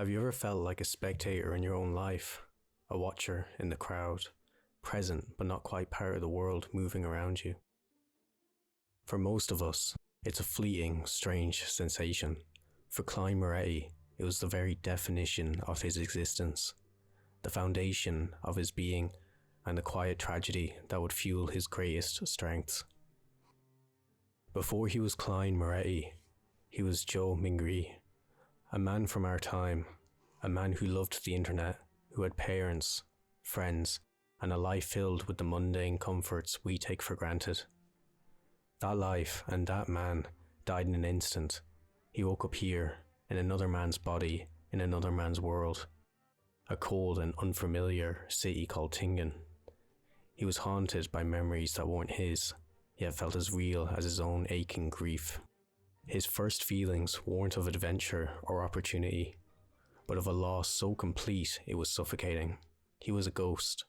Have you ever felt like a spectator in your own life? A watcher in the crowd, present but not quite part of the world moving around you? For most of us, it's a fleeting, strange sensation. For Klein Morretti, it was the very definition of his existence, the foundation of his being, and the quiet tragedy that would fuel his greatest strengths. Before he was Klein Morretti, he was Joe Mingri, a man from our time, a man who loved the internet, who had parents, friends, and a life filled with the mundane comforts we take for granted. That life and that man died in an instant. He woke up here, in another man's body, in another man's world, a cold and unfamiliar city called Tingen. He was haunted by memories that weren't his, yet felt as real as his own aching grief. His first feelings weren't of adventure or opportunity, but of a loss so complete it was suffocating. He was a ghost,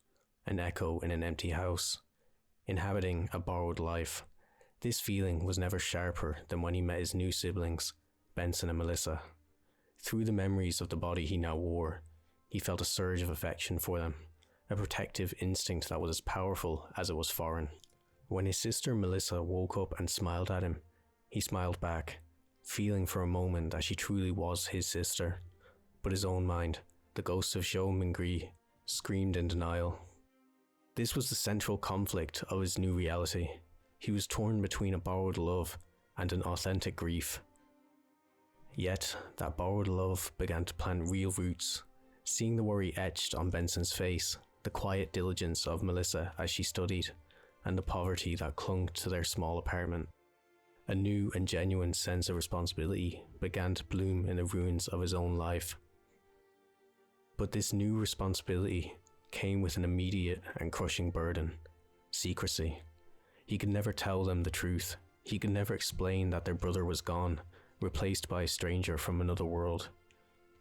an echo in an empty house, inhabiting a borrowed life. This feeling was never sharper than when he met his new siblings, Benson and Melissa. Through the memories of the body he now wore, he felt a surge of affection for them, a protective instinct that was as powerful as it was foreign. When his sister Melissa woke up and smiled at him, he smiled back, feeling for a moment that she truly was his sister. But his own mind, the ghost of Joe Mingri, screamed in denial. This was the central conflict of his new reality. He was torn between a borrowed love and an authentic grief. Yet, that borrowed love began to plant real roots. Seeing the worry etched on Benson's face, the quiet diligence of Melissa as she studied, and the poverty that clung to their small apartment, a new and genuine sense of responsibility began to bloom in the ruins of his own life. But this new responsibility came with an immediate and crushing burden: secrecy. He could never tell them the truth. He could never explain that their brother was gone, replaced by a stranger from another world.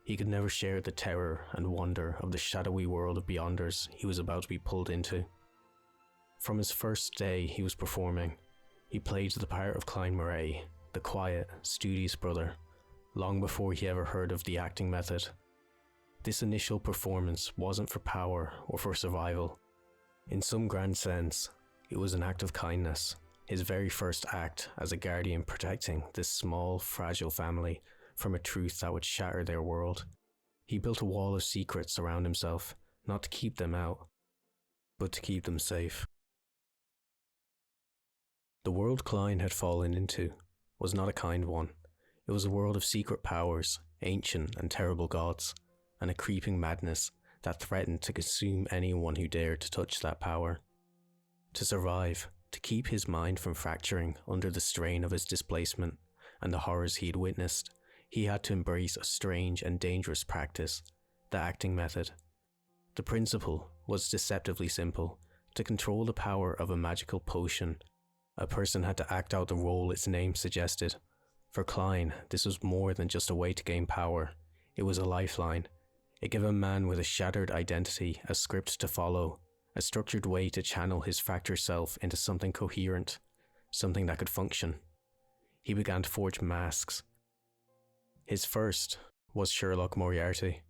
He could never share the terror and wonder of the shadowy world of beyonders he was about to be pulled into. From his first day he was performing, he played the part of Klein Morretti, the quiet, studious brother, long before he ever heard of the acting method. This initial performance wasn't for power or for survival. In some grand sense, it was an act of kindness, his very first act as a guardian protecting this small, fragile family from a truth that would shatter their world. He built a wall of secrets around himself, not to keep them out, but to keep them safe. The world Klein had fallen into was not a kind one. It was a world of secret powers, ancient and terrible gods, and a creeping madness that threatened to consume anyone who dared to touch that power. To survive, to keep his mind from fracturing under the strain of his displacement and the horrors he had witnessed, he had to embrace a strange and dangerous practice, the acting method. The principle was deceptively simple. To control the power of a magical potion, a person had to act out the role its name suggested. For Klein, this was more than just a way to gain power. It was a lifeline. It gave a man with a shattered identity a script to follow, a structured way to channel his fractured self into something coherent, something that could function. He began to forge masks. His first was Sherlock Moriarty,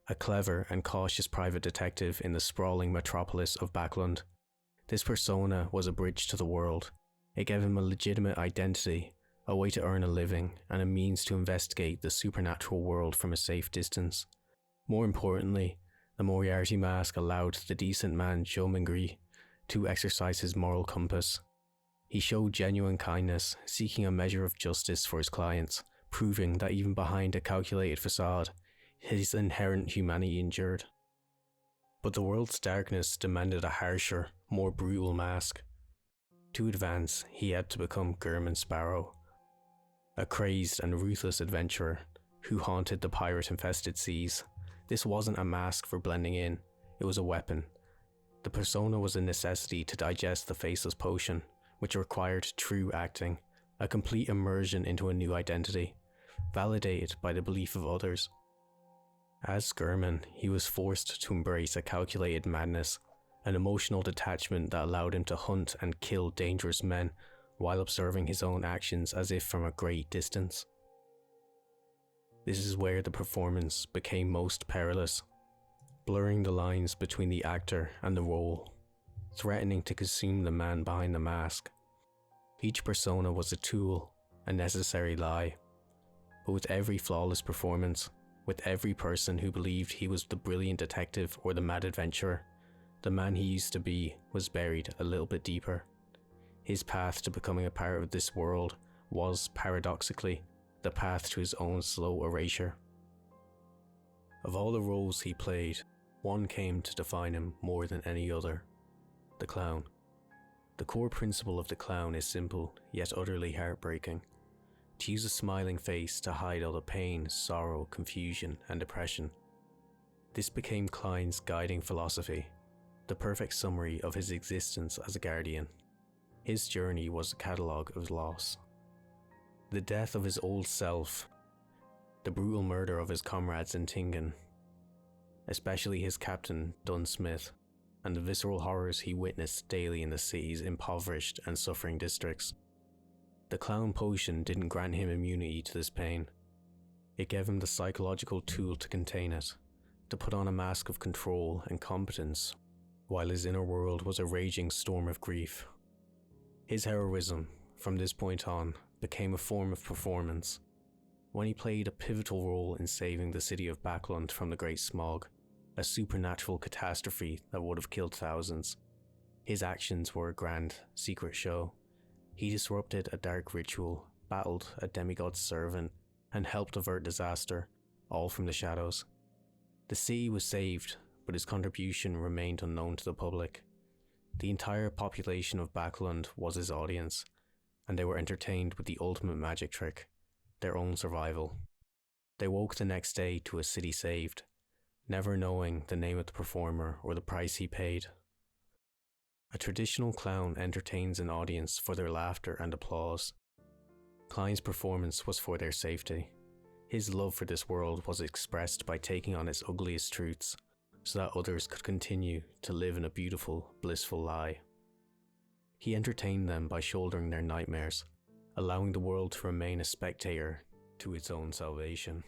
a clever and cautious private detective in the sprawling metropolis of Buckley. This persona was a bridge to the world. It gave him a legitimate identity, a way to earn a living, and a means to investigate the supernatural world from a safe distance. More importantly, the Moriarty mask allowed the decent man Joe Mingri to exercise his moral compass. He showed genuine kindness, seeking a measure of justice for his clients, proving that even behind a calculated facade, his inherent humanity endured. But the world's darkness demanded a harsher, more brutal mask. To advance, he had to become German Sparrow, a crazed and ruthless adventurer who haunted the pirate-infested seas. This wasn't a mask for blending in, it was a weapon. The persona was a necessity to digest the faceless potion, which required true acting, a complete immersion into a new identity, validated by the belief of others. As German, he was forced to embrace a calculated madness, an emotional detachment that allowed him to hunt and kill dangerous men while observing his own actions as if from a great distance. This is where the performance became most perilous, blurring the lines between the actor and the role, threatening to consume the man behind the mask. Each persona was a tool, a necessary lie. But with every flawless performance, with every person who believed he was the brilliant detective or the mad adventurer, the man he used to be was buried a little bit deeper. His path to becoming a part of this world was, paradoxically, the path to his own slow erasure. Of all the roles he played, one came to define him more than any other: the clown. The core principle of the clown is simple, yet utterly heartbreaking. To use a smiling face to hide all the pain, sorrow, confusion, and depression. This became Klein's guiding philosophy, the perfect summary of his existence as a guardian. His journey was a catalogue of loss. The death of his old self, the brutal murder of his comrades in Tingen, especially his captain, Dunn Smith, and the visceral horrors he witnessed daily in the city's impoverished and suffering districts. The clown potion didn't grant him immunity to this pain. It gave him the psychological tool to contain it, to put on a mask of control and competence, while his inner world was a raging storm of grief. His heroism, from this point on, became a form of performance. When he played a pivotal role in saving the city of Backlund from the Great Smog, a supernatural catastrophe that would have killed thousands, his actions were a grand, secret show. He disrupted a dark ritual, battled a demigod's servant, and helped avert disaster, all from the shadows. The city was saved, but his contribution remained unknown to the public. The entire population of Backlund was his audience, and they were entertained with the ultimate magic trick, their own survival. They woke the next day to a city saved, never knowing the name of the performer or the price he paid. A traditional clown entertains an audience for their laughter and applause. Klein's performance was for their safety. His love for this world was expressed by taking on its ugliest truths, so that others could continue to live in a beautiful, blissful lie. He entertained them by shouldering their nightmares, allowing the world to remain a spectator to its own salvation.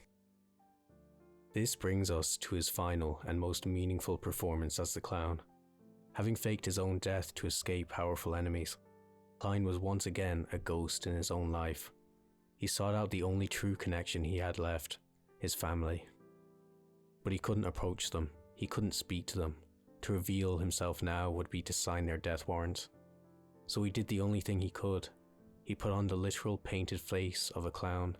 This brings us to his final and most meaningful performance as the clown. Having faked his own death to escape powerful enemies, Klein was once again a ghost in his own life. He sought out the only true connection he had left, his family. But he couldn't approach them, he couldn't speak to them. To reveal himself now would be to sign their death warrants. So he did the only thing he could. He put on the literal painted face of a clown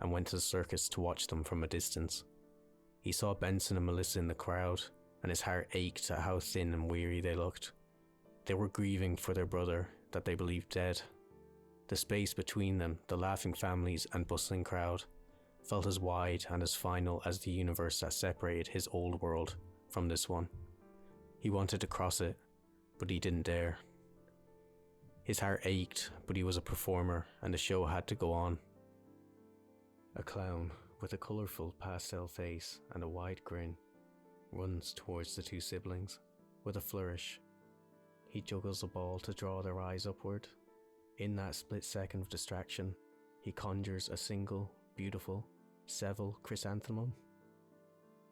and went to the circus to watch them from a distance. He saw Benson and Melissa in the crowd, and his heart ached at how thin and weary they looked. They were grieving for their brother that they believed dead. The space between them, the laughing families and bustling crowd, felt as wide and as final as the universe that separated his old world from this one. He wanted to cross it, but he didn't dare. His heart ached, but he was a performer and the show had to go on. A clown with a colourful pastel face and a wide grin runs towards the two siblings with a flourish. He juggles a ball to draw their eyes upward. In that split second of distraction, he conjures a single, beautiful, Seville chrysanthemum,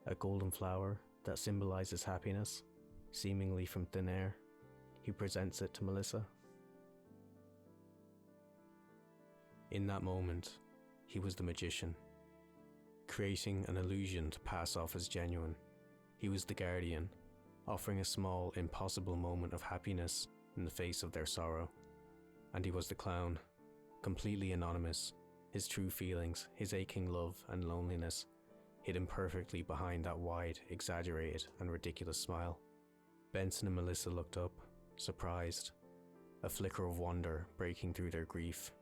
a golden flower that symbolises happiness, seemingly from thin air. He presents it to Melissa. In that moment, he was the magician, creating an illusion to pass off as genuine. He was the guardian, offering a small, impossible moment of happiness in the face of their sorrow. And he was the clown, completely anonymous, his true feelings, his aching love and loneliness, hidden perfectly behind that wide, exaggerated and ridiculous smile. Benson and Melissa looked up, surprised, a flicker of wonder breaking through their grief.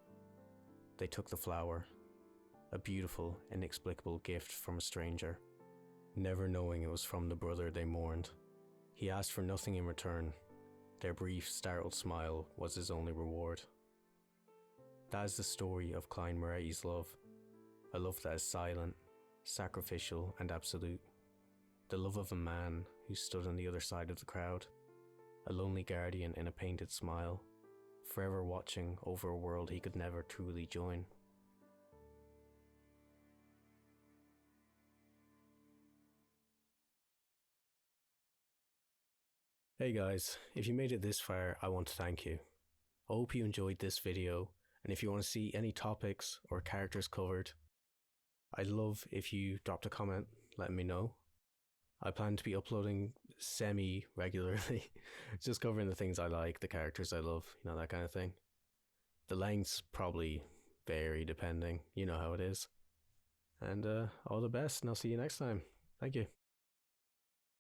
They took the flower, a beautiful, inexplicable gift from a stranger, never knowing it was from the brother they mourned. He asked for nothing in return. Their brief, startled smile was his only reward. That is the story of Klein Morretti's love, a love that is silent, sacrificial and absolute. The love of a man who stood on the other side of the crowd, a lonely guardian in a painted smile, forever watching over a world he could never truly join. Hey guys, if you made it this far, I want to thank you. I hope you enjoyed this video, and if you want to see any topics or characters covered, I'd love if you dropped a comment letting me know. I plan to be uploading semi-regularly, just covering the things I like, the characters I love, that kind of thing. The lengths probably vary depending, you know how it is. And all the best, and I'll see you next time. Thank you.